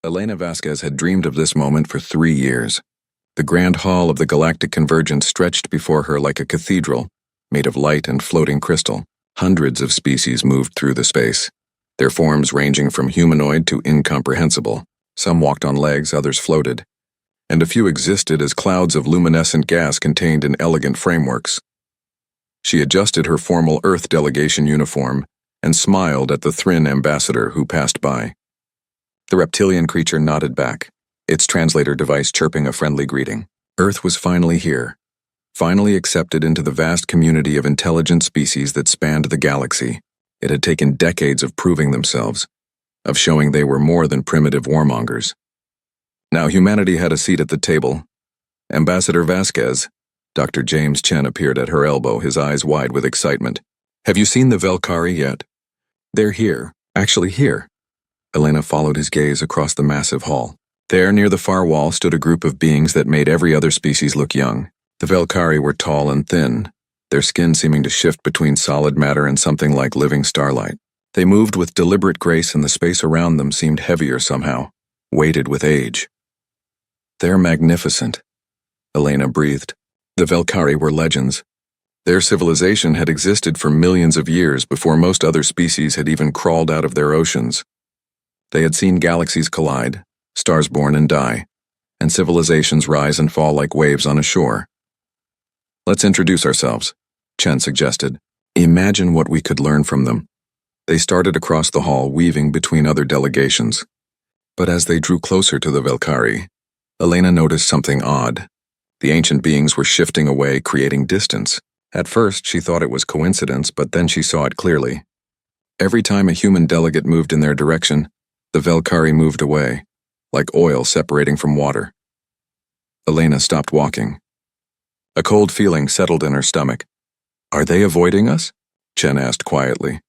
Elena Vasquez had dreamed of this moment for 3 years. The grand hall of the galactic convergence stretched before her like a cathedral, made of light and floating crystal. Hundreds of species moved through the space, their forms ranging from humanoid to incomprehensible. Some walked on legs, others floated, and a few existed as clouds of luminescent gas contained in elegant frameworks. She adjusted her formal Earth delegation uniform and smiled at the Thrin ambassador who passed by. The reptilian creature nodded back, its translator device chirping a friendly greeting. Earth was finally here, finally accepted into the vast community of intelligent species that spanned the galaxy. It had taken decades of proving themselves, of showing they were more than primitive warmongers. Now humanity had a seat at the table. Ambassador Vasquez, Dr. James Chen appeared at her elbow, his eyes wide with excitement. "Have you seen the Velkari yet?" "They're here, actually here." Elena followed his gaze across the massive hall. There, near the far wall, stood a group of beings that made every other species look young. The Velkari were tall and thin, their skin seeming to shift between solid matter and something like living starlight. They moved with deliberate grace, and the space around them seemed heavier somehow, weighted with age. "They're magnificent," Elena breathed. The Velkari were legends. Their civilization had existed for millions of years before most other species had even crawled out of their oceans. They had seen galaxies collide, stars born and die, and civilizations rise and fall like waves on a shore. "Let's introduce ourselves," Chen suggested. "Imagine what we could learn from them." They started across the hall, weaving between other delegations. But as they drew closer to the Velkari, Elena noticed something odd. The ancient beings were shifting away, creating distance. At first, she thought it was coincidence, but then she saw it clearly. Every time a human delegate moved in their direction, the Velkari moved away, like oil separating from water. Elena stopped walking. A cold feeling settled in her stomach. "Are they avoiding us?" Chen asked quietly.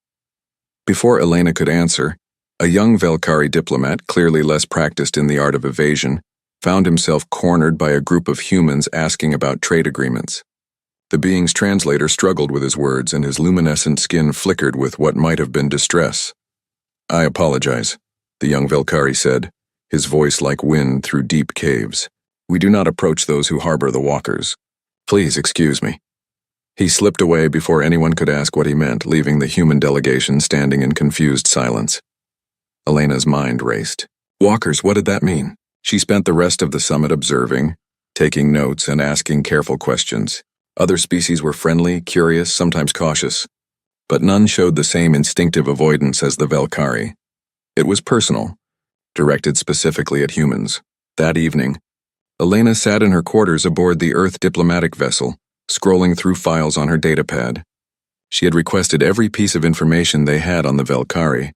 Before Elena could answer, a young Velkari diplomat, clearly less practiced in the art of evasion, found himself cornered by a group of humans asking about trade agreements. The being's translator struggled with his words, and his luminescent skin flickered with what might have been distress. "I apologize," the young Velkari said, his voice like wind through deep caves. "We do not approach those who harbor the walkers. Please excuse me." He slipped away before anyone could ask what he meant, leaving the human delegation standing in confused silence. Elena's mind raced. Walkers, what did that mean? She spent the rest of the summit observing, taking notes, and asking careful questions. Other species were friendly, curious, sometimes cautious, but none showed the same instinctive avoidance as the Velkari. It was personal, directed specifically at humans. That evening, Elena sat in her quarters aboard the Earth diplomatic vessel, scrolling through files on her datapad. She had requested every piece of information they had on the Velkari,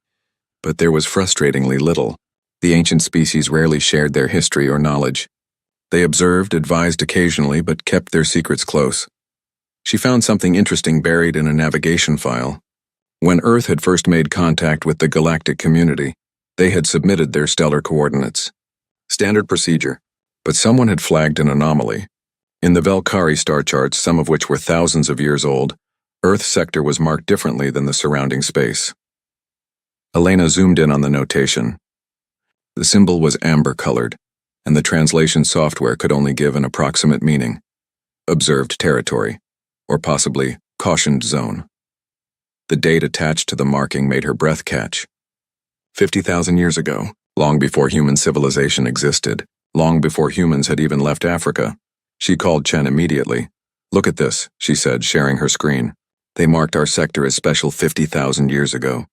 but there was frustratingly little. The ancient species rarely shared their history or knowledge. They observed, advised occasionally, but kept their secrets close. She found something interesting buried in a navigation file. When Earth had first made contact with the galactic community, they had submitted their stellar coordinates. Standard procedure, but someone had flagged an anomaly. In the Velkari star charts, some of which were thousands of years old, Earth's sector was marked differently than the surrounding space. Elena zoomed in on the notation. The symbol was amber-colored, and the translation software could only give an approximate meaning. Observed territory, or possibly cautioned zone. The date attached to the marking made her breath catch. 50,000 years ago, long before human civilization existed, long before humans had even left Africa. She called Chen immediately. "Look at this," she said, sharing her screen. "They marked our sector as special 50,000 years ago."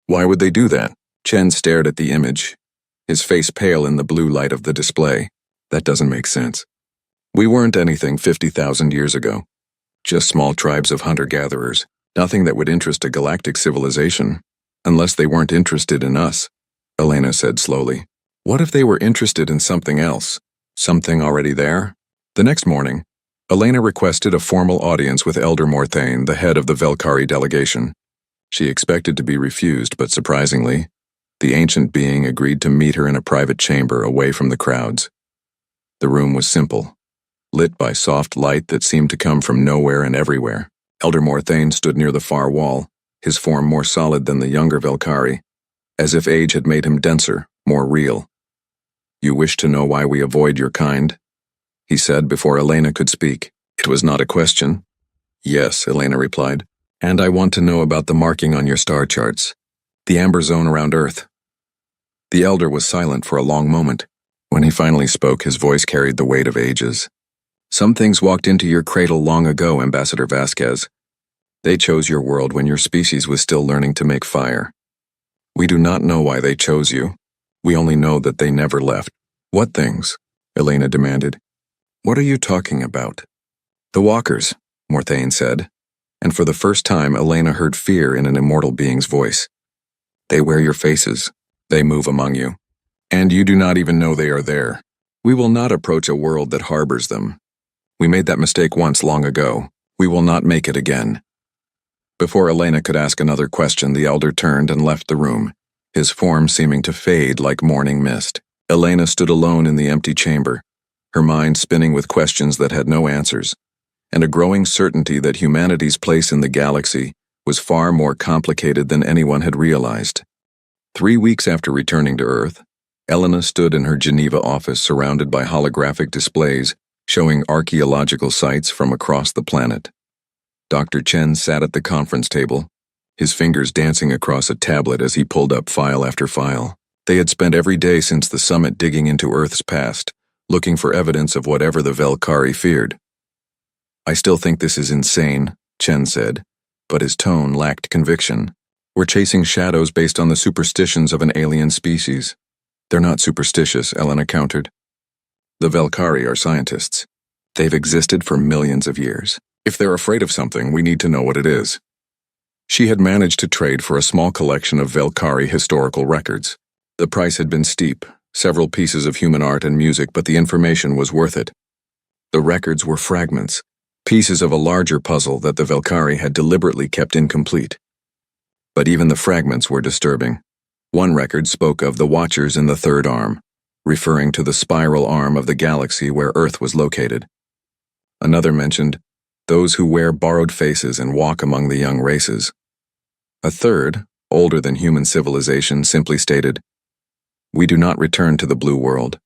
"Why would they do that?" Chen stared at the image, his face pale in the blue light of the display. "That doesn't make sense. We weren't anything 50,000 years ago. Just small tribes of hunter-gatherers. Nothing that would interest a galactic civilization, unless they weren't interested in us," Elena said slowly. "What if they were interested in something else? Something already there?" The next morning, Elena requested a formal audience with Elder Morthane, the head of the Velkari delegation. She expected to be refused, but surprisingly, the ancient being agreed to meet her in a private chamber away from the crowds. The room was simple, lit by soft light that seemed to come from nowhere and everywhere. Elder Morthane stood near the far wall, his form more solid than the younger Velkari, as if age had made him denser, more real. You wish to know why we avoid your kind? He said before Elena could speak. It was not a question. Yes, Elena replied. And I want to know about the marking on your star charts. The amber zone around Earth. The elder was silent for a long moment. When he finally spoke, his voice carried the weight of ages. Some things walked into your cradle long ago, Ambassador Vasquez. They chose your world when your species was still learning to make fire. We do not know why they chose you. We only know that they never left. What things? Elena demanded. What are you talking about? The walkers, Morthane said, and for the first time Elena heard fear in an immortal being's voice. They wear your faces. They move among you. And you do not even know they are there. We will not approach a world that harbors them. We made that mistake once long ago. We will not make it again. Before Elena could ask another question, the elder turned and left the room, his form seeming to fade like morning mist. Elena stood alone in the empty chamber, her mind spinning with questions that had no answers, and a growing certainty that humanity's place in the galaxy was far more complicated than anyone had realized. 3 weeks after returning to Earth, Elena stood in her Geneva office surrounded by holographic displays showing archaeological sites from across the planet. Dr. Chen sat at the conference table, his fingers dancing across a tablet as he pulled up file after file. They had spent every day since the summit digging into Earth's past, looking for evidence of whatever the Velkari feared. I still think this is insane, Chen said, but his tone lacked conviction. We're chasing shadows based on the superstitions of an alien species. They're not superstitious, Elena countered. The Velkari are scientists. They've existed for millions of years. If they're afraid of something, we need to know what it is. She had managed to trade for a small collection of Velkari historical records. The price had been steep, several pieces of human art and music, but the information was worth it. The records were fragments, pieces of a larger puzzle that the Velkari had deliberately kept incomplete. But even the fragments were disturbing. One record spoke of the Watchers in the Third Arm, referring to the spiral arm of the galaxy where Earth was located. Another mentioned those who wear borrowed faces and walk among the young races. A third, older than human civilization, simply stated, We do not return to the blue world.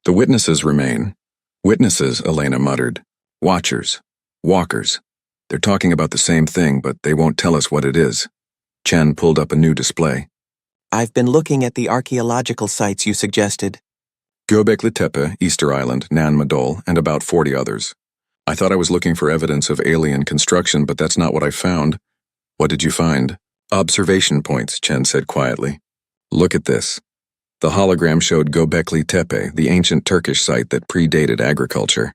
The witnesses remain. Witnesses, Elena muttered. Watchers. Walkers. They're talking about the same thing, but they won't tell us what it is. Chen pulled up a new display. I've been looking at the archaeological sites you suggested. Göbekli Tepe, Easter Island, Nan Madol, and about 40 others. I thought I was looking for evidence of alien construction, but that's not what I found. What did you find? Observation points, Chen said quietly. Look at this. The hologram showed Göbekli Tepe, the ancient Turkish site that predated agriculture.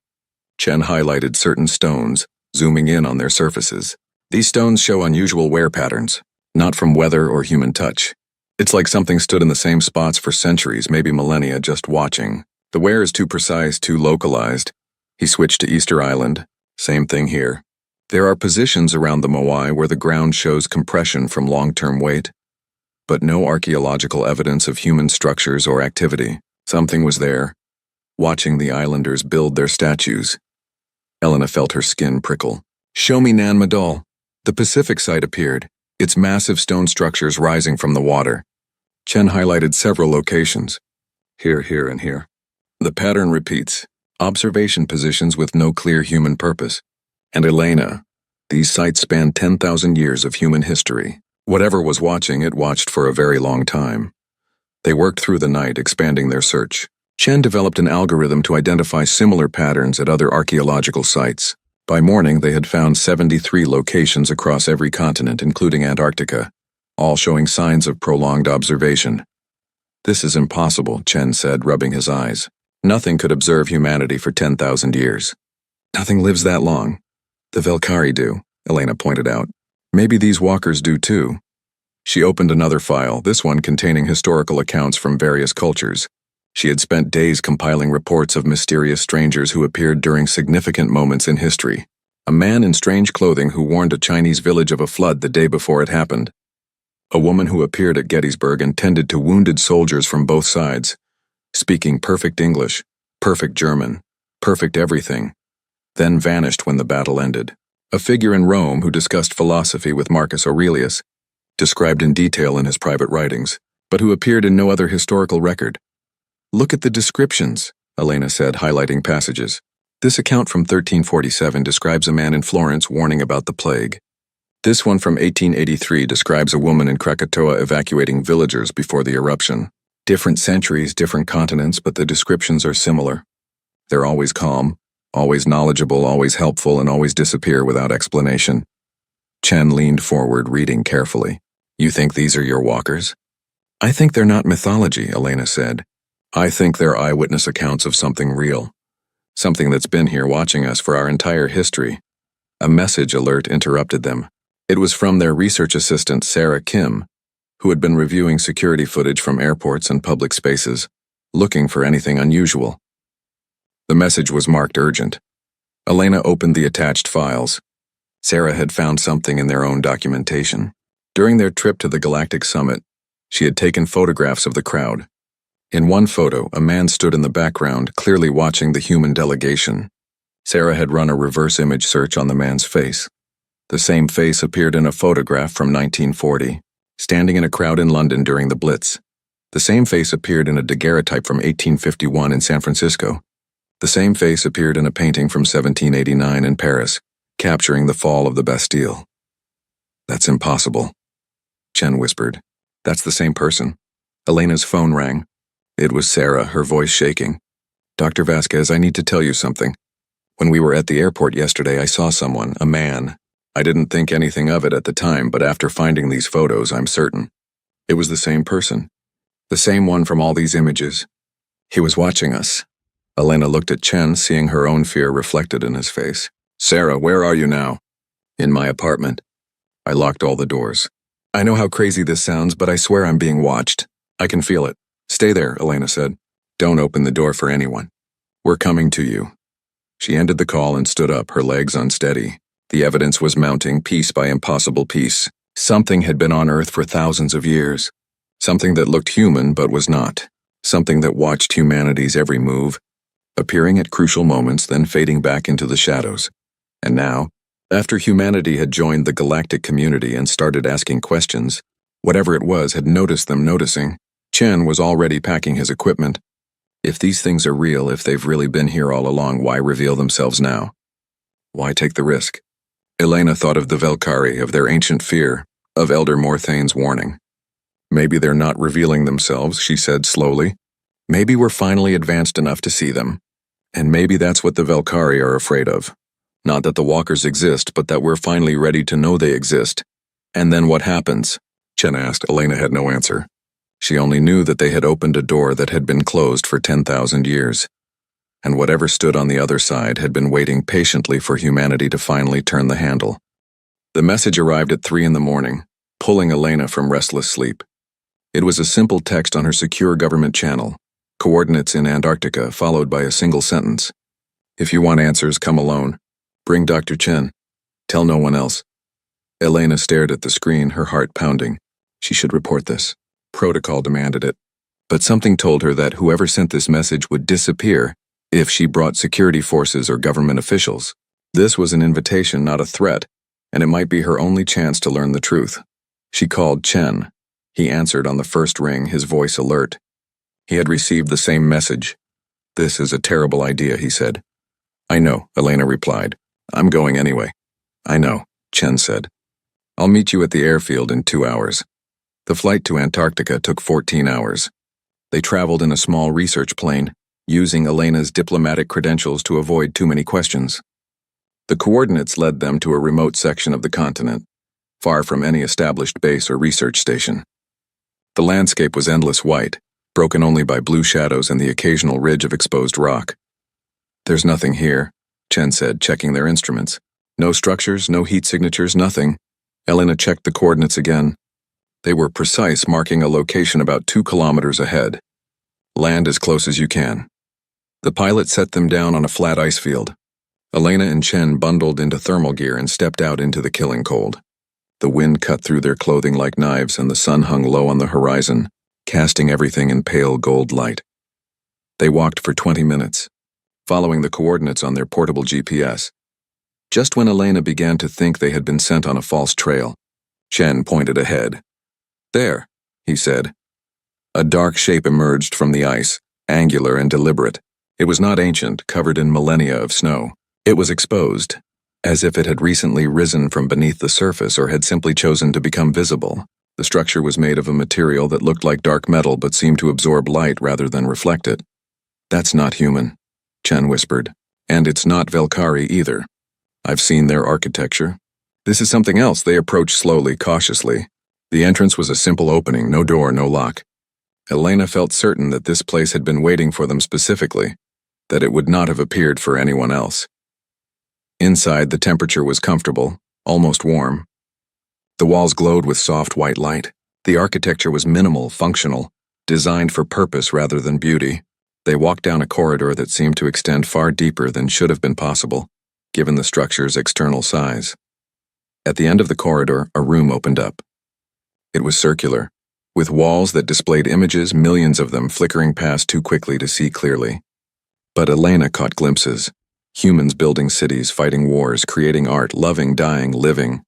Chen highlighted certain stones, zooming in on their surfaces. These stones show unusual wear patterns, not from weather or human touch. It's like something stood in the same spots for centuries, maybe millennia, just watching. The wear is too precise, too localized. He switched to Easter Island. Same thing here. There are positions around the Moai where the ground shows compression from long-term weight, but no archaeological evidence of human structures or activity. Something was there, watching the islanders build their statues. Elena felt her skin prickle. Show me Nan Madol. The Pacific site appeared, its massive stone structures rising from the water. Chen highlighted several locations. Here, here, and here. The pattern repeats. Observation positions with no clear human purpose. And Elena, these sites span 10,000 years of human history. Whatever was watching, it watched for a very long time. They worked through the night, expanding their search. Chen developed an algorithm to identify similar patterns at other archaeological sites. By morning, they had found 73 locations across every continent, including Antarctica, all showing signs of prolonged observation. This is impossible, Chen said, rubbing his eyes. Nothing could observe humanity for 10,000 years. Nothing lives that long. The Velkari do, Elena pointed out. Maybe these walkers do too. She opened another file, this one containing historical accounts from various cultures. She had spent days compiling reports of mysterious strangers who appeared during significant moments in history. A man in strange clothing who warned a Chinese village of a flood the day before it happened. A woman who appeared at Gettysburg and tended to wounded soldiers from both sides, speaking perfect English, perfect German, perfect everything, then vanished when the battle ended. A figure in Rome who discussed philosophy with Marcus Aurelius, described in detail in his private writings, but who appeared in no other historical record. Look at the descriptions, Elena said, highlighting passages. This account from 1347 describes a man in Florence warning about the plague. This one from 1883 describes a woman in Krakatoa evacuating villagers before the eruption. Different centuries, different continents, but the descriptions are similar. They're always calm, always knowledgeable, always helpful, and always disappear without explanation. Chen leaned forward, reading carefully. You think these are your walkers? I think they're not mythology, Elena said. I think they're eyewitness accounts of something real. Something that's been here watching us for our entire history. A message alert interrupted them. It was from their research assistant, Sarah Kim, who had been reviewing security footage from airports and public spaces, looking for anything unusual. The message was marked urgent. Elena opened the attached files. Sarah had found something in their own documentation. During their trip to the Galactic Summit, she had taken photographs of the crowd. In one photo, a man stood in the background, clearly watching the human delegation. Sarah had run a reverse image search on the man's face. The same face appeared in a photograph from 1940, standing in a crowd in London during the Blitz. The same face appeared in a daguerreotype from 1851 in San Francisco. The same face appeared in a painting from 1789 in Paris, capturing the fall of the Bastille. That's impossible, Chen whispered. That's the same person. Elena's phone rang. It was Sarah, her voice shaking. Dr. Vasquez, I need to tell you something. When we were at the airport yesterday, I saw someone, a man. I didn't think anything of it at the time, but after finding these photos, I'm certain. It was the same person. The same one from all these images. He was watching us. Elena looked at Chen, seeing her own fear reflected in his face. Sarah, where are you now? In my apartment. I locked all the doors. I know how crazy this sounds, but I swear I'm being watched. I can feel it. Stay there, Elena said. Don't open the door for anyone. We're coming to you. She ended the call and stood up, her legs unsteady. The evidence was mounting piece by impossible piece. Something had been on Earth for thousands of years. Something that looked human but was not. Something that watched humanity's every move, appearing at crucial moments, then fading back into the shadows. And now, after humanity had joined the galactic community and started asking questions, whatever it was had noticed them noticing. Chen was already packing his equipment. If these things are real, if they've really been here all along, why reveal themselves now? Why take the risk? Elena thought of the Velkari, of their ancient fear, of Elder Morthane's warning. Maybe they're not revealing themselves, she said slowly. Maybe we're finally advanced enough to see them. And maybe that's what the Velkari are afraid of. Not that the walkers exist, but that we're finally ready to know they exist. And then what happens? Chen asked. Elena had no answer. She only knew that they had opened a door that had been closed for 10,000 years. And whatever stood on the other side had been waiting patiently for humanity to finally turn the handle. The message arrived at 3 a.m, pulling Elena from restless sleep. It was a simple text on her secure government channel, coordinates in Antarctica, followed by a single sentence. If you want answers, come alone. Bring Dr. Chen. Tell no one else. Elena stared at the screen, her heart pounding. She should report this. Protocol demanded it. But something told her that whoever sent this message would disappear if she brought security forces or government officials. This was an invitation, not a threat, and it might be her only chance to learn the truth. She called Chen. He answered on the first ring, his voice alert. He had received the same message. This is a terrible idea, he said. I know, Elena replied. I'm going anyway. I know, Chen said. I'll meet you at the airfield in 2 hours. The flight to Antarctica took 14 hours. They traveled in a small research plane, using Elena's diplomatic credentials to avoid too many questions. The coordinates led them to a remote section of the continent, far from any established base or research station. The landscape was endless white, broken only by blue shadows and the occasional ridge of exposed rock. There's nothing here, Chen said, checking their instruments. No structures, no heat signatures, nothing. Elena checked the coordinates again. They were precise, marking a location about 2 kilometers ahead. Land as close as you can. The pilot set them down on a flat ice field. Elena and Chen bundled into thermal gear and stepped out into the killing cold. The wind cut through their clothing like knives, and the sun hung low on the horizon, casting everything in pale gold light. They walked for 20 minutes, following the coordinates on their portable GPS. Just when Elena began to think they had been sent on a false trail, Chen pointed ahead. There, he said. A dark shape emerged from the ice, angular and deliberate. It was not ancient, covered in millennia of snow. It was exposed, as if it had recently risen from beneath the surface or had simply chosen to become visible. The structure was made of a material that looked like dark metal but seemed to absorb light rather than reflect it. "That's not human," Chen whispered. "And it's not Velkari either. I've seen their architecture. This is something else." They approached slowly, cautiously. The entrance was a simple opening, no door, no lock. Elena felt certain that this place had been waiting for them specifically, that it would not have appeared for anyone else. Inside, the temperature was comfortable, almost warm. The walls glowed with soft white light. The architecture was minimal, functional, designed for purpose rather than beauty. They walked down a corridor that seemed to extend far deeper than should have been possible, given the structure's external size. At the end of the corridor, a room opened up. It was circular, with walls that displayed images, millions of them flickering past too quickly to see clearly. But Elena caught glimpses. Humans building cities, fighting wars, creating art, loving, dying, living.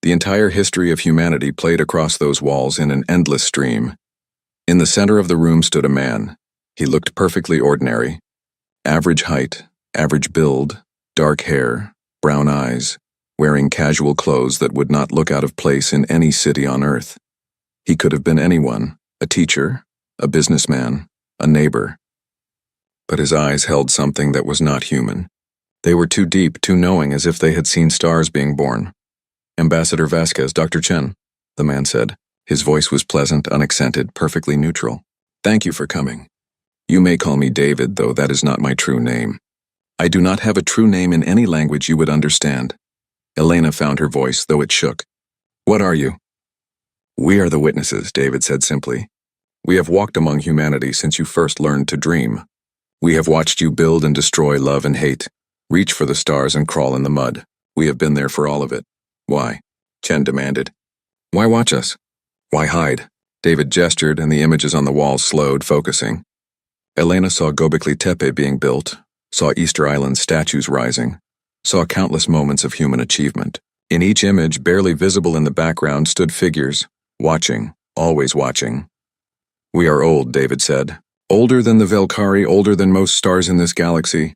The entire history of humanity played across those walls in an endless stream. In the center of the room stood a man. He looked perfectly ordinary. Average height, average build, dark hair, brown eyes, wearing casual clothes that would not look out of place in any city on Earth. He could have been anyone, a teacher, a businessman, a neighbor. But his eyes held something that was not human. They were too deep, too knowing, as if they had seen stars being born. "Ambassador Vasquez, Dr. Chen," the man said. His voice was pleasant, unaccented, perfectly neutral. "Thank you for coming. You may call me David, though that is not my true name. I do not have a true name in any language you would understand." Elena found her voice, though it shook. "What are you?" "We are the witnesses," David said simply. "We have walked among humanity since you first learned to dream. We have watched you build and destroy love and hate, reach for the stars and crawl in the mud. We have been there for all of it." "Why?" Chen demanded. "Why watch us? Why hide?" David gestured, and the images on the wall slowed, focusing. Elena saw Göbekli Tepe being built, saw Easter Island statues rising, saw countless moments of human achievement. In each image, barely visible in the background, stood figures, watching, always watching. "We are old," David said. "Older than the Velkari, older than most stars in this galaxy.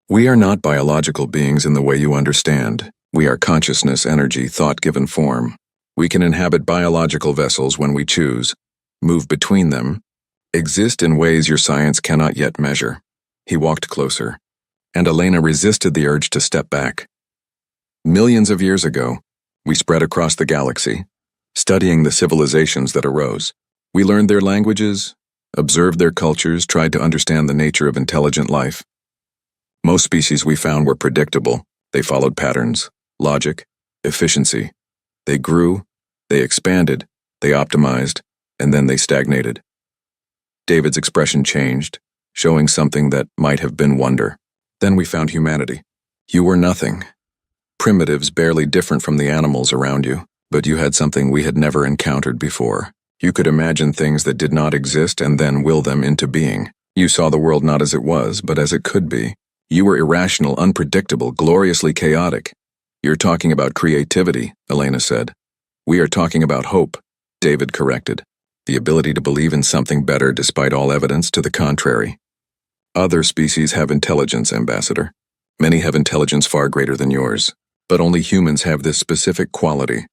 We are not biological beings in the way you understand. We are consciousness, energy, thought given form. We can inhabit biological vessels when we choose, move between them, exist in ways your science cannot yet measure." He walked closer, and Elena resisted the urge to step back. "Millions of years ago, we spread across the galaxy, studying the civilizations that arose. We learned their languages, observed their cultures, tried to understand the nature of intelligent life. Most species we found were predictable. They followed patterns, logic, efficiency. They grew, they expanded, they optimized, and then they stagnated." David's expression changed, showing something that might have been wonder. "Then we found humanity. You were nothing. Primitives barely different from the animals around you, but you had something we had never encountered before. You could imagine things that did not exist and then will them into being. You saw the world not as it was, but as it could be. You were irrational, unpredictable, gloriously chaotic." "You're talking about creativity," Elena said. "We are talking about hope," David corrected. "The ability to believe in something better despite all evidence to the contrary. Other species have intelligence, Ambassador. Many have intelligence far greater than yours. But only humans have this specific quality,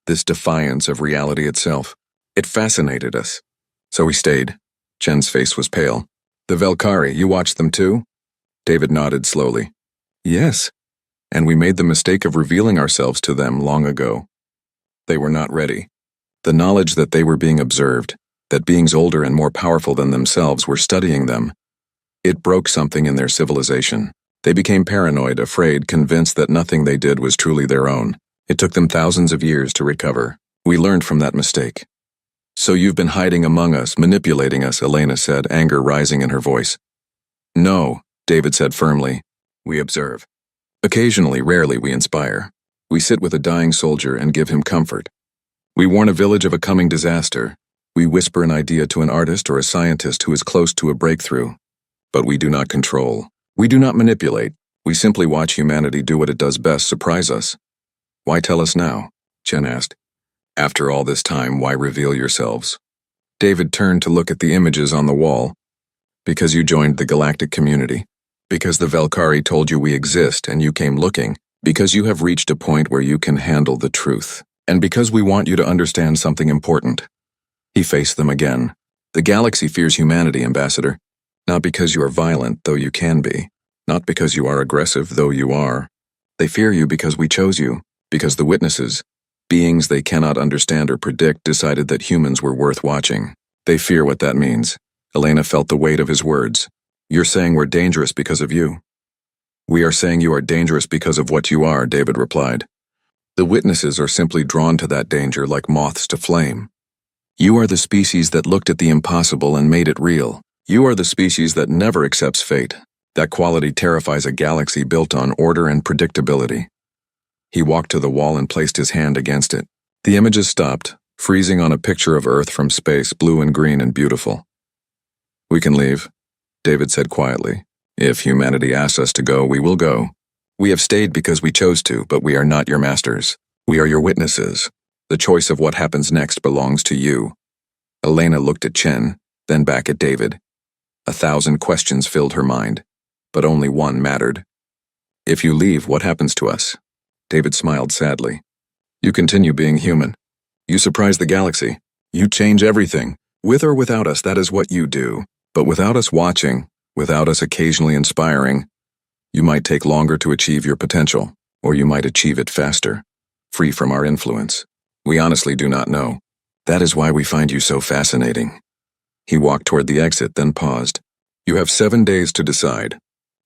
this defiance of reality itself. It fascinated us. So we stayed." Chen's face was pale. "The Velkari, you watched them too?" David nodded slowly. "Yes. And we made the mistake of revealing ourselves to them long ago. They were not ready. The knowledge that they were being observed, that beings older and more powerful than themselves were studying them, it broke something in their civilization. They became paranoid, afraid, convinced that nothing they did was truly their own. It took them thousands of years to recover. We learned from that mistake." "So you've been hiding among us, manipulating us," Elena said, anger rising in her voice. "No," David said firmly. "We observe. Occasionally, rarely, we inspire. We sit with a dying soldier and give him comfort. We warn a village of a coming disaster. We whisper an idea to an artist or a scientist who is close to a breakthrough. But we do not control. We do not manipulate. We simply watch humanity do what it does best, surprise us." "Why tell us now?" Chen asked. "After all this time, why reveal yourselves?" David turned to look at the images on the wall. Because you joined the galactic community. Because the Velkari told you we exist and you came looking. Because you have reached a point where you can handle the truth. And because we want you to understand something important. He faced them again. The galaxy fears humanity, Ambassador. Not because you are violent, though you can be. Not because you are aggressive, though you are. They fear you because we chose you. Because the witnesses, beings they cannot understand or predict, decided that humans were worth watching. They fear what that means. Elena felt the weight of his words. You're saying we're dangerous because of you. We are saying you are dangerous because of what you are, David replied. The witnesses are simply drawn to that danger like moths to flame. You are the species that looked at the impossible and made it real. You are the species that never accepts fate. That quality terrifies a galaxy built on order and predictability. He walked to the wall and placed his hand against it. The images stopped, freezing on a picture of Earth from space, blue and green and beautiful. We can leave, David said quietly. If humanity asks us to go, we will go. We have stayed because we chose to, but we are not your masters. We are your witnesses. The choice of what happens next belongs to you. Elena looked at Chen, then back at David. 1,000 questions filled her mind, but only one mattered. If you leave, what happens to us? David smiled sadly. You continue being human. You surprise the galaxy. You change everything. With or without us, that is what you do. But without us watching, without us occasionally inspiring, you might take longer to achieve your potential, or you might achieve it faster, free from our influence. We honestly do not know. That is why we find you so fascinating. He walked toward the exit, then paused. You have 7 days to decide.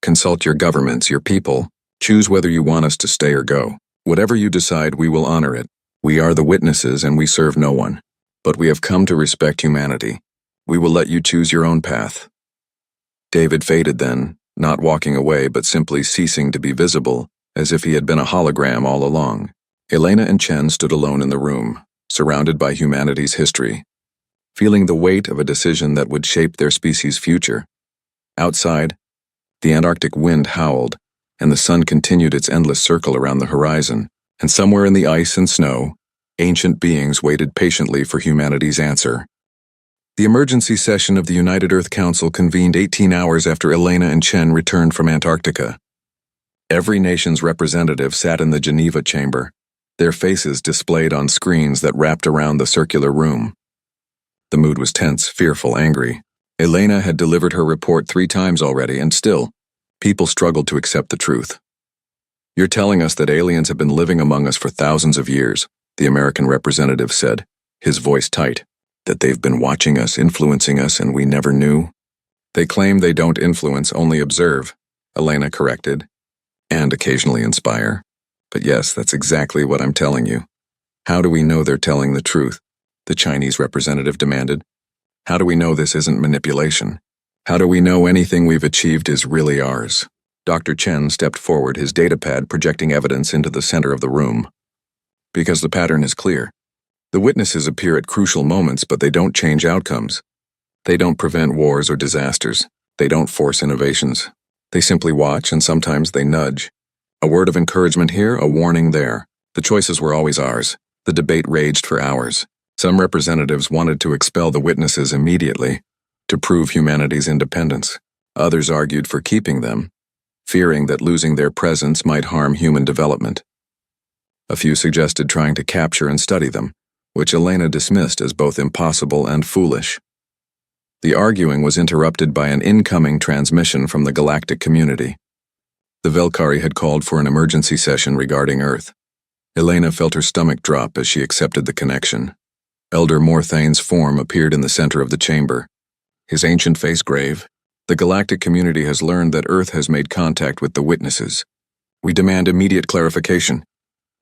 Consult your governments, your people. Choose whether you want us to stay or go. Whatever you decide, we will honor it. We are the witnesses and we serve no one. But we have come to respect humanity. We will let you choose your own path. David faded then, not walking away but simply ceasing to be visible, as if he had been a hologram all along. Elena and Chen stood alone in the room, surrounded by humanity's history, feeling the weight of a decision that would shape their species' future. Outside, the Antarctic wind howled, and the sun continued its endless circle around the horizon, and somewhere in the ice and snow, ancient beings waited patiently for humanity's answer. The emergency session of the United Earth Council convened 18 hours after Elena and Chen returned from Antarctica. Every nation's representative sat in the Geneva chamber, their faces displayed on screens that wrapped around the circular room. The mood was tense, fearful, angry. Elena had delivered her report 3 times already, and still, people struggled to accept the truth. You're telling us that aliens have been living among us for thousands of years, the American representative said, his voice tight. That they've been watching us, influencing us, and we never knew? They claim they don't influence, only observe, Elena corrected, and occasionally inspire. But yes, that's exactly what I'm telling you. How do we know they're telling the truth? The Chinese representative demanded. How do we know this isn't manipulation? How do we know anything we've achieved is really ours? Dr. Chen stepped forward, his datapad projecting evidence into the center of the room. Because the pattern is clear. The witnesses appear at crucial moments, but they don't change outcomes. They don't prevent wars or disasters. They don't force innovations. They simply watch, and sometimes they nudge. A word of encouragement here, a warning there. The choices were always ours. The debate raged for hours. Some representatives wanted to expel the witnesses immediately, to prove humanity's independence. Others argued for keeping them, fearing that losing their presence might harm human development. A few suggested trying to capture and study them, which Elena dismissed as both impossible and foolish. The arguing was interrupted by an incoming transmission from the galactic community. The Velkari had called for an emergency session regarding Earth. Elena felt her stomach drop as she accepted the connection. Elder Morthane's form appeared in the center of the chamber, his ancient face grave. The galactic community has learned that Earth has made contact with the witnesses. We demand immediate clarification.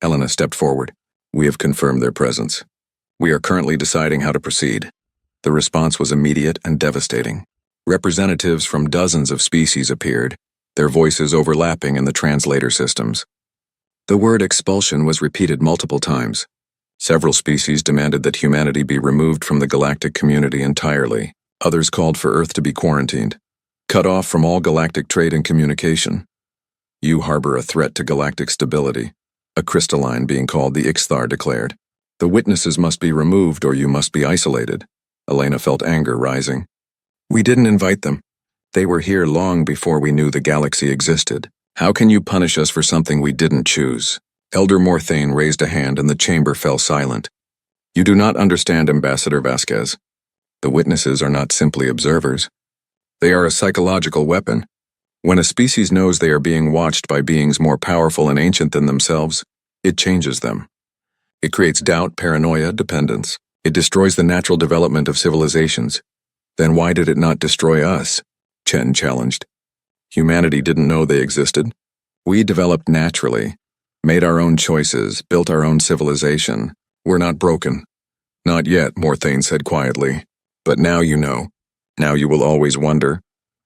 Elena stepped forward. We have confirmed their presence. We are currently deciding how to proceed. The response was immediate and devastating. Representatives from dozens of species appeared, their voices overlapping in the translator systems. The word expulsion was repeated multiple times. Several species demanded that humanity be removed from the galactic community entirely. Others called for Earth to be quarantined, cut off from all galactic trade and communication. You harbor a threat to galactic stability, a crystalline being called the Ixthar declared. The witnesses must be removed or you must be isolated. Elena felt anger rising. We didn't invite them. They were here long before we knew the galaxy existed. How can you punish us for something we didn't choose? Elder Morthane raised a hand and the chamber fell silent. You do not understand, Ambassador Vasquez. The witnesses are not simply observers. They are a psychological weapon. When a species knows they are being watched by beings more powerful and ancient than themselves, it changes them. It creates doubt, paranoia, dependence. It destroys the natural development of civilizations. Then why did it not destroy us? Chen challenged. Humanity didn't know they existed. We developed naturally, made our own choices, built our own civilization. We're not broken. Not yet, Morthane said quietly. But now you know. Now you will always wonder,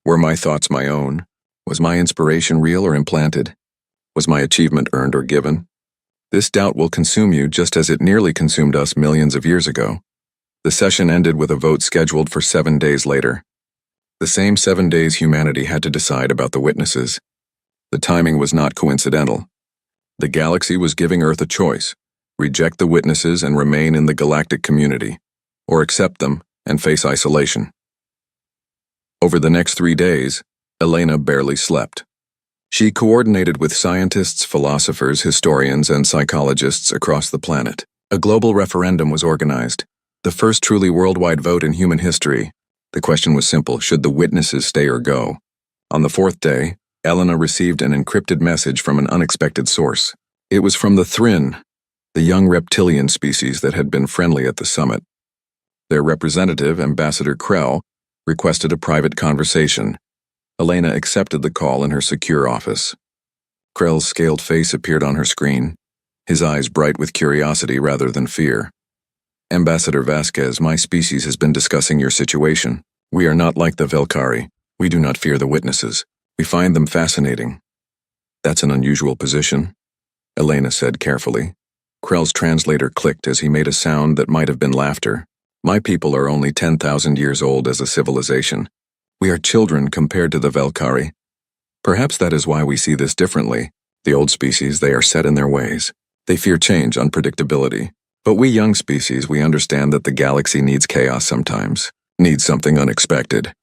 were my thoughts my own? Was my inspiration real or implanted? Was my achievement earned or given? This doubt will consume you just as it nearly consumed us millions of years ago. The session ended with a vote scheduled for 7 days later. The same 7 days humanity had to decide about the witnesses. The timing was not coincidental. The galaxy was giving Earth a choice: reject the witnesses and remain in the galactic community, or accept them and face isolation. Over the next 3 days, Elena barely slept. She coordinated with scientists, philosophers, historians, and psychologists across the planet. A global referendum was organized, the first truly worldwide vote in human history. The question was simple: should the witnesses stay or go? On the 4th day, Elena received an encrypted message from an unexpected source. It was from the Thrin, the young reptilian species that had been friendly at the summit. Their representative, Ambassador Krell, requested a private conversation. Elena accepted the call in her secure office. Krell's scaled face appeared on her screen, his eyes bright with curiosity rather than fear. Ambassador Vasquez, my species has been discussing your situation. We are not like the Velkari. We do not fear the witnesses. We find them fascinating. That's an unusual position, Elena said carefully. Krell's translator clicked as he made a sound that might have been laughter. My people are only 10,000 years old as a civilization. We are children compared to the Velkari. Perhaps that is why we see this differently. The old species, they are set in their ways. They fear change, unpredictability. But we young species, we understand that the galaxy needs chaos sometimes, needs something unexpected.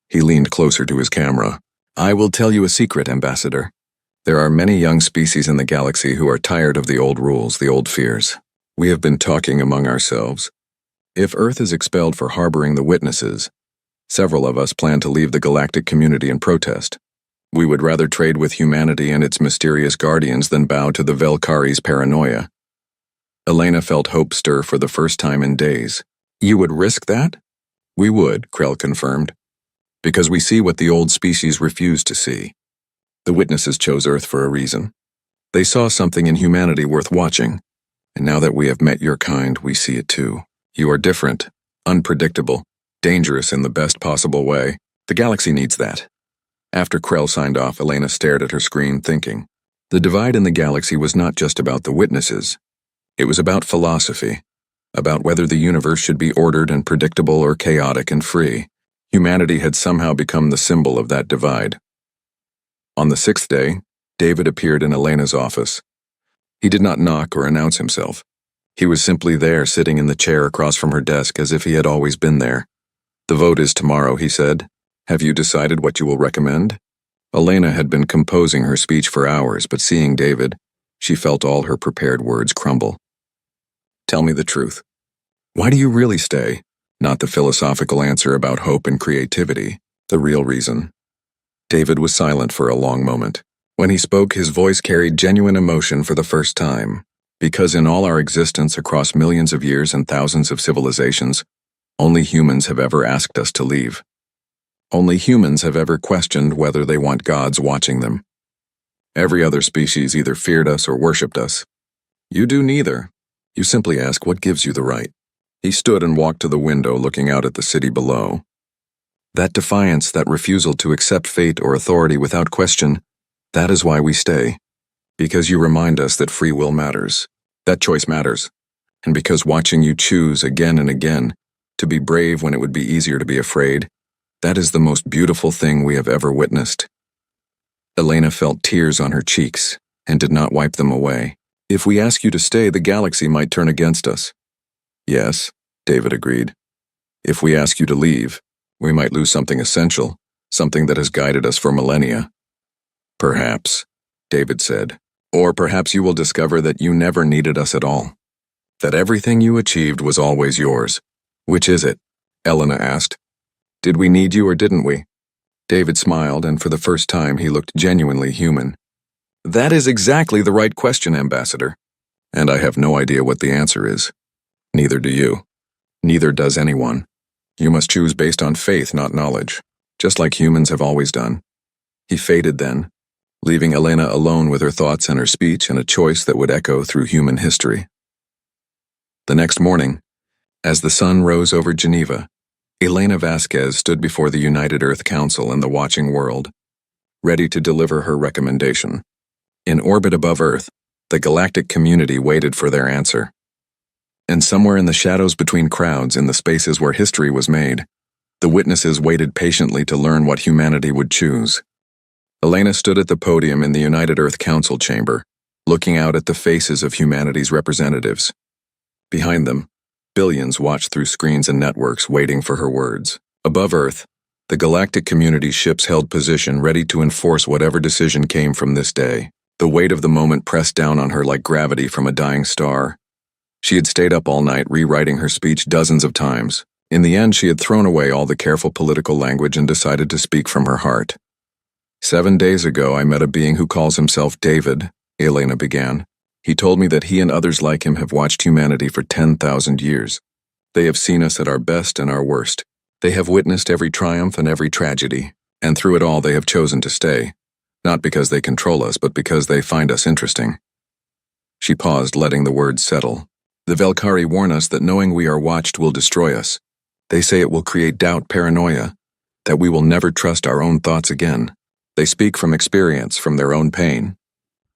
He leaned closer to his camera. I will tell you a secret, Ambassador. There are many young species in the galaxy who are tired of the old rules, the old fears. We have been talking among ourselves. If Earth is expelled for harboring the witnesses, several of us plan to leave the galactic community in protest. We would rather trade with humanity and its mysterious guardians than bow to the Velkari's paranoia. Elena felt hope stir for the first time in days. You would risk that? We would, Krell confirmed. Because we see what the old species refused to see. The witnesses chose Earth for a reason. They saw something in humanity worth watching, and now that we have met your kind, we see it too. You are different, unpredictable, dangerous in the best possible way. The galaxy needs that. After Krell signed off, Elena stared at her screen, thinking. The divide in the galaxy was not just about the witnesses. It was about philosophy, about whether the universe should be ordered and predictable or chaotic and free. Humanity had somehow become the symbol of that divide. On the 6th day, David appeared in Elena's office. He did not knock or announce himself. He was simply there, sitting in the chair across from her desk as if he had always been there. The vote is tomorrow, he said. Have you decided what you will recommend? Elena had been composing her speech for hours, but seeing David, she felt all her prepared words crumble. Tell me the truth. Why do you really stay? Not the philosophical answer about hope and creativity, the real reason. David was silent for a long moment. When he spoke, his voice carried genuine emotion for the first time. Because in all our existence across millions of years and thousands of civilizations, only humans have ever asked us to leave. Only humans have ever questioned whether they want gods watching them. Every other species either feared us or worshipped us. You do neither. You simply ask what gives you the right. He stood and walked to the window looking out at the city below. That defiance, that refusal to accept fate or authority without question, that is why we stay. Because you remind us that free will matters. That choice matters. And because watching you choose again and again, to be brave when it would be easier to be afraid, that is the most beautiful thing we have ever witnessed. Elena felt tears on her cheeks and did not wipe them away. If we ask you to stay, the galaxy might turn against us. Yes, David agreed. If we ask you to leave, we might lose something essential, something that has guided us for millennia. Perhaps, David said. Or perhaps you will discover that you never needed us at all. That everything you achieved was always yours. Which is it? Elena asked. Did we need you or didn't we? David smiled, and for the first time he looked genuinely human. That is exactly the right question, Ambassador. And I have no idea what the answer is. Neither do you. Neither does anyone. You must choose based on faith, not knowledge, just like humans have always done. He faded then, leaving Elena alone with her thoughts and her speech and a choice that would echo through human history. The next morning, as the sun rose over Geneva, Elena Vasquez stood before the United Earth Council and the watching world, ready to deliver her recommendation. In orbit above Earth, the galactic community waited for their answer. And somewhere in the shadows between crowds, in the spaces where history was made, the witnesses waited patiently to learn what humanity would choose. Elena stood at the podium in the United Earth Council chamber, looking out at the faces of humanity's representatives. Behind them, billions watched through screens and networks waiting for her words. Above Earth, the galactic community's ships held position ready to enforce whatever decision came from this day. The weight of the moment pressed down on her like gravity from a dying star. She had stayed up all night rewriting her speech dozens of times. In the end, she had thrown away all the careful political language and decided to speak from her heart. 7 days ago, I met a being who calls himself David, Elena began. He told me that he and others like him have watched humanity for 10,000 years. They have seen us at our best and our worst. They have witnessed every triumph and every tragedy, and through it all they have chosen to stay, not because they control us, but because they find us interesting. She paused, letting the words settle. The Velkari warn us that knowing we are watched will destroy us. They say it will create doubt, paranoia, that we will never trust our own thoughts again. They speak from experience, from their own pain.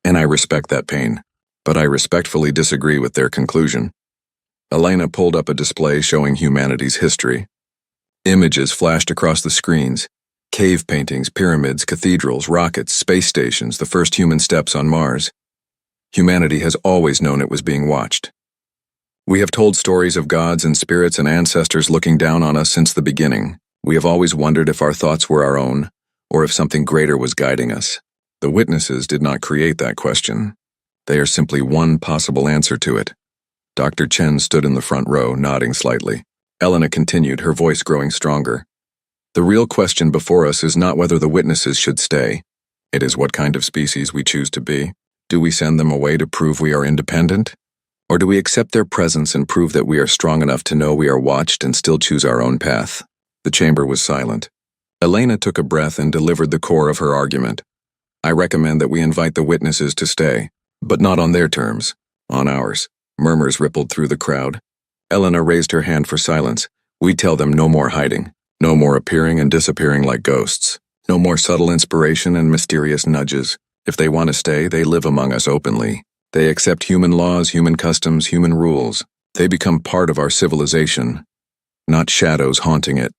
And I respect that pain, but I respectfully disagree with their conclusion. Elena pulled up a display showing humanity's history. Images flashed across the screens. Cave paintings, pyramids, cathedrals, rockets, space stations, the first human steps on Mars. Humanity has always known it was being watched. We have told stories of gods and spirits and ancestors looking down on us since the beginning. We have always wondered if our thoughts were our own, or if something greater was guiding us. The witnesses did not create that question. They are simply one possible answer to it. Dr. Chen stood in the front row, nodding slightly. Elena continued, her voice growing stronger. The real question before us is not whether the witnesses should stay. It is what kind of species we choose to be. Do we send them away to prove we are independent? Or do we accept their presence and prove that we are strong enough to know we are watched and still choose our own path? The chamber was silent. Elena took a breath and delivered the core of her argument. I recommend that we invite the witnesses to stay, but not on their terms, on ours. Murmurs rippled through the crowd. Elena raised her hand for silence. We tell them no more hiding, no more appearing and disappearing like ghosts, no more subtle inspiration and mysterious nudges. If they want to stay, they live among us openly. They accept human laws, human customs, human rules. They become part of our civilization, not shadows haunting it.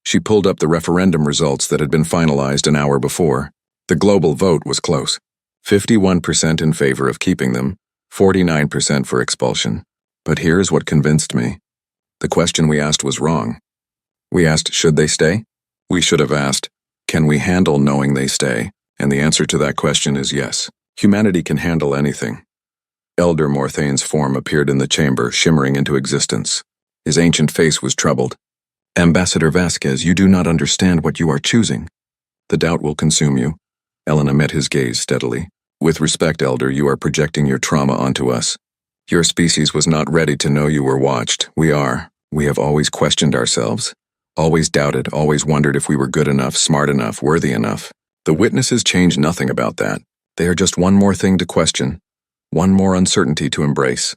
She pulled up the referendum results that had been finalized an hour before. The global vote was close. 51% in favor of keeping them, 49% for expulsion. But here's what convinced me. The question we asked was wrong. We asked, should they stay? We should have asked, can we handle knowing they stay? And the answer to that question is yes. Humanity can handle anything. Elder Morthane's form appeared in the chamber, shimmering into existence. His ancient face was troubled. Ambassador Vasquez, you do not understand what you are choosing. The doubt will consume you. Elena met his gaze steadily. With respect, Elder, you are projecting your trauma onto us. Your species was not ready to know you were watched. We are. We have always questioned ourselves. Always doubted, always wondered if we were good enough, smart enough, worthy enough. The witnesses change nothing about that. They are just one more thing to question. One more uncertainty to embrace.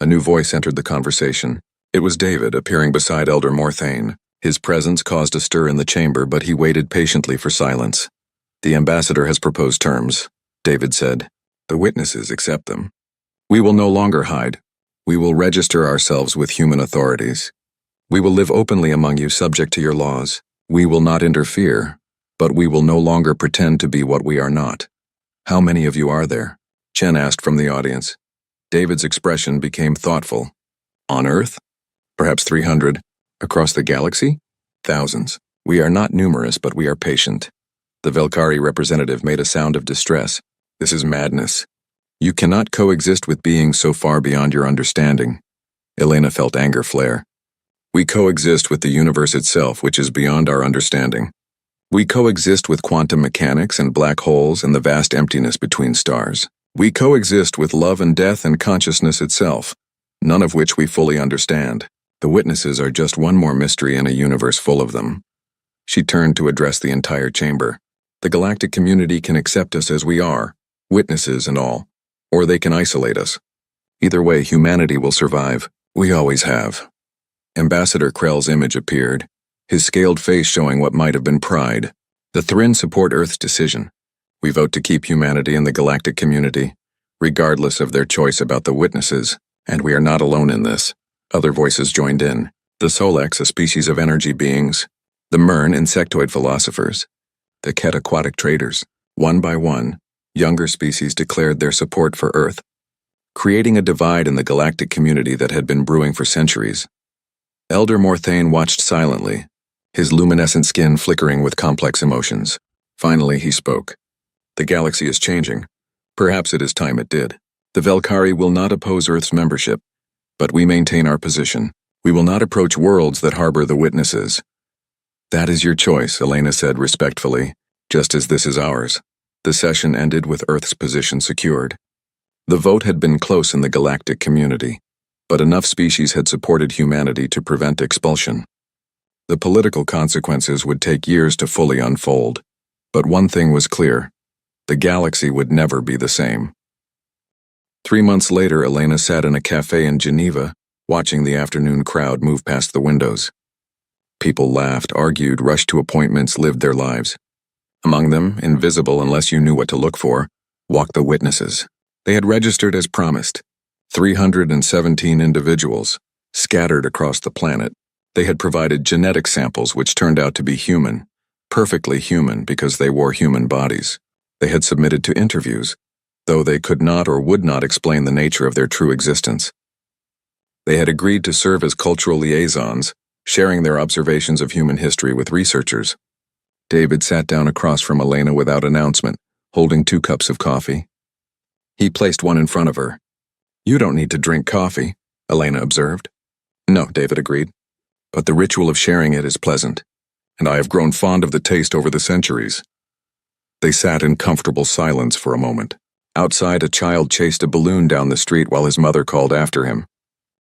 A new voice entered the conversation. It was David, appearing beside Elder Morthane. His presence caused a stir in the chamber, but he waited patiently for silence. The ambassador has proposed terms, David said. The witnesses accept them. We will no longer hide. We will register ourselves with human authorities. We will live openly among you, subject to your laws. We will not interfere, but we will no longer pretend to be what we are not. How many of you are there? Chen asked from the audience. David's expression became thoughtful. On Earth? Perhaps 300. Across the galaxy? Thousands. We are not numerous, but we are patient. The Velkari representative made a sound of distress. This is madness. You cannot coexist with beings so far beyond your understanding. Elena felt anger flare. We coexist with the universe itself, which is beyond our understanding. We coexist with quantum mechanics and black holes and the vast emptiness between stars. We coexist with love and death and consciousness itself, none of which we fully understand. The witnesses are just one more mystery in a universe full of them. She turned to address the entire chamber. The galactic community can accept us as we are, witnesses and all, or they can isolate us. Either way, humanity will survive. We always have. Ambassador Krell's image appeared, his scaled face showing what might have been pride. The Thrin support Earth's decision. We vote to keep humanity in the galactic community, regardless of their choice about the witnesses, and we are not alone in this. Other voices joined in. The Solex, a species of energy beings, the Mern, insectoid philosophers, the Ket, aquatic traders. One by one, younger species declared their support for Earth, creating a divide in the galactic community that had been brewing for centuries. Elder Morthane watched silently, his luminescent skin flickering with complex emotions. Finally, he spoke. The galaxy is changing. Perhaps it is time it did. The Velkari will not oppose Earth's membership, but we maintain our position. We will not approach worlds that harbor the witnesses. That is your choice, Elena said respectfully, just as this is ours. The session ended with Earth's position secured. The vote had been close in the galactic community, but enough species had supported humanity to prevent expulsion. The political consequences would take years to fully unfold, but one thing was clear: the galaxy would never be the same. 3 months later, Elena sat in a cafe in Geneva, watching the afternoon crowd move past the windows. People laughed, argued, rushed to appointments, lived their lives. Among them, invisible unless you knew what to look for, walked the witnesses. They had registered as promised. 317 individuals, scattered across the planet. They had provided genetic samples which turned out to be human, perfectly human because they wore human bodies. They had submitted to interviews, though they could not or would not explain the nature of their true existence. They had agreed to serve as cultural liaisons, sharing their observations of human history with researchers. David sat down across from Elena without announcement, holding 2 cups of coffee. He placed one in front of her. "You don't need to drink coffee," Elena observed. "No," David agreed, "but the ritual of sharing it is pleasant, and I have grown fond of the taste over the centuries." They sat in comfortable silence for a moment. Outside, a child chased a balloon down the street while his mother called after him.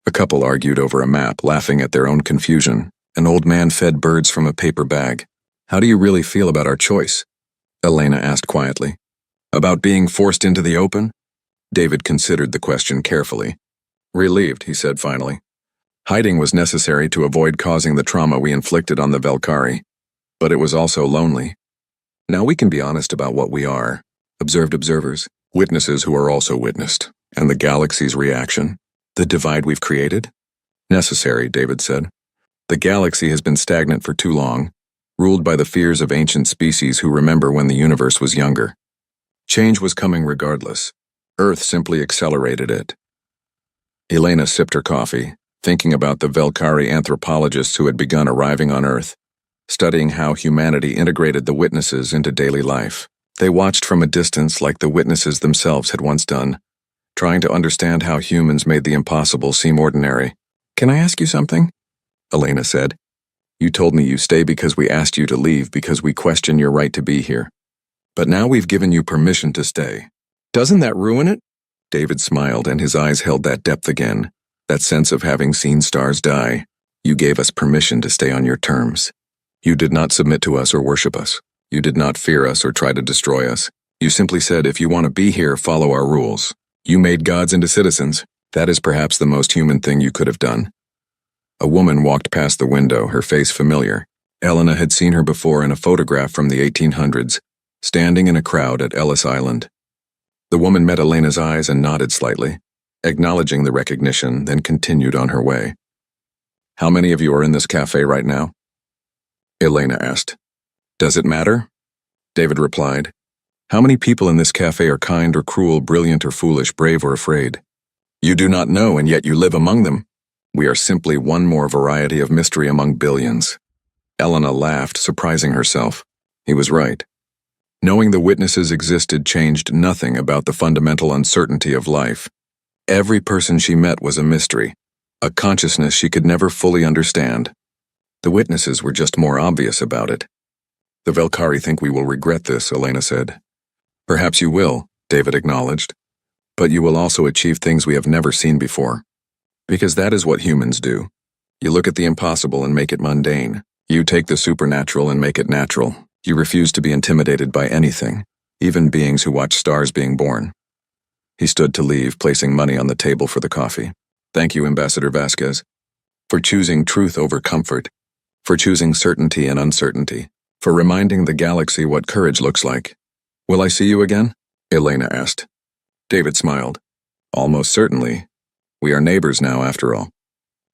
A couple argued over a map, laughing at their own confusion. An old man fed birds from a paper bag. "How do you really feel about our choice?" Elena asked quietly. "About being forced into the open?" David considered the question carefully. "Relieved," he said finally. "Hiding was necessary to avoid causing the trauma we inflicted on the Velkari, but it was also lonely. Now we can be honest about what we are, observed observers, witnesses who are also witnessed, and the galaxy's reaction. The divide we've created? Necessary," David said. "The galaxy has been stagnant for too long, ruled by the fears of ancient species who remember when the universe was younger. Change was coming regardless. Earth simply accelerated it." Elena sipped her coffee, thinking about the Velkari anthropologists who had begun arriving on Earth, studying how humanity integrated the witnesses into daily life. They watched from a distance like the witnesses themselves had once done, trying to understand how humans made the impossible seem ordinary. "Can I ask you something?" Elena said. "You told me you stay because we asked you to leave because we question your right to be here. But now we've given you permission to stay. Doesn't that ruin it?" David smiled, and his eyes held that depth again, that sense of having seen stars die. "You gave us permission to stay on your terms. You did not submit to us or worship us. You did not fear us or try to destroy us. You simply said, if you want to be here, follow our rules. You made gods into citizens. That is perhaps the most human thing you could have done." A woman walked past the window, her face familiar. Elena had seen her before in a photograph from the 1800s, standing in a crowd at Ellis Island. The woman met Elena's eyes and nodded slightly, acknowledging the recognition, then continued on her way. "How many of you are in this cafe right now?" Elena asked. "Does it matter?" David replied. "How many people in this cafe are kind or cruel, brilliant or foolish, brave or afraid? You do not know, and yet you live among them. We are simply one more variety of mystery among billions." Elena laughed, surprising herself. He was right. Knowing the witnesses existed changed nothing about the fundamental uncertainty of life. Every person she met was a mystery, a consciousness she could never fully understand. The witnesses were just more obvious about it. The Velkari think we will regret this, Elena said. Perhaps you will, David acknowledged. But you will also achieve things we have never seen before. Because that is what humans do. You look at the impossible and make it mundane. You take the supernatural and make it natural. You refuse to be intimidated by anything, even beings who watch stars being born. He stood to leave, placing money on the table for the coffee. Thank you, Ambassador Vasquez, for choosing truth over comfort, for choosing certainty and uncertainty, for reminding the galaxy what courage looks like. Will I see you again? Elena asked. David smiled. Almost certainly. We are neighbors now, after all.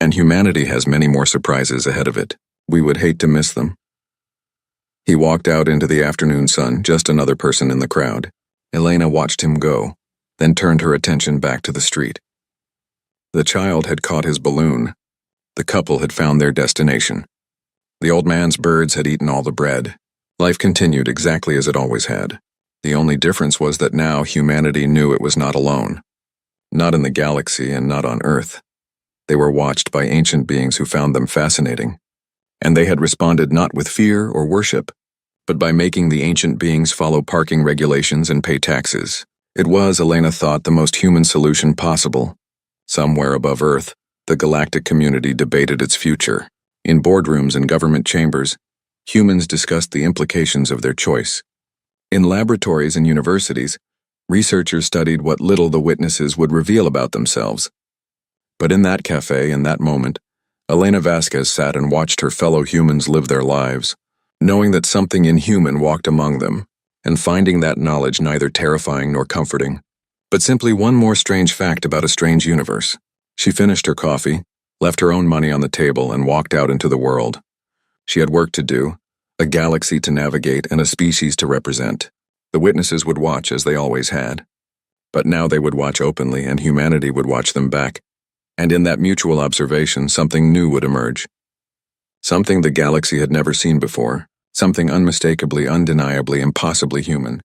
And humanity has many more surprises ahead of it. We would hate to miss them. He walked out into the afternoon sun, just another person in the crowd. Elena watched him go, then turned her attention back to the street. The child had caught his balloon. The couple had found their destination. The old man's birds had eaten all the bread. Life continued exactly as it always had. The only difference was that now humanity knew it was not alone. Not in the galaxy and not on Earth. They were watched by ancient beings who found them fascinating. And they had responded not with fear or worship, but by making the ancient beings follow parking regulations and pay taxes. It was, Elena thought, the most human solution possible. Somewhere above Earth, the galactic community debated its future. In boardrooms and government chambers, humans discussed the implications of their choice. In laboratories and universities, researchers studied what little the witnesses would reveal about themselves. But in that cafe, in that moment, Elena Vasquez sat and watched her fellow humans live their lives, knowing that something inhuman walked among them, and finding that knowledge neither terrifying nor comforting, but simply one more strange fact about a strange universe. She finished her coffee, left her own money on the table, and walked out into the world. She had work to do, a galaxy to navigate and a species to represent. The witnesses would watch as they always had. But now they would watch openly, and humanity would watch them back. And in that mutual observation, something new would emerge. Something the galaxy had never seen before, something unmistakably, undeniably, impossibly human.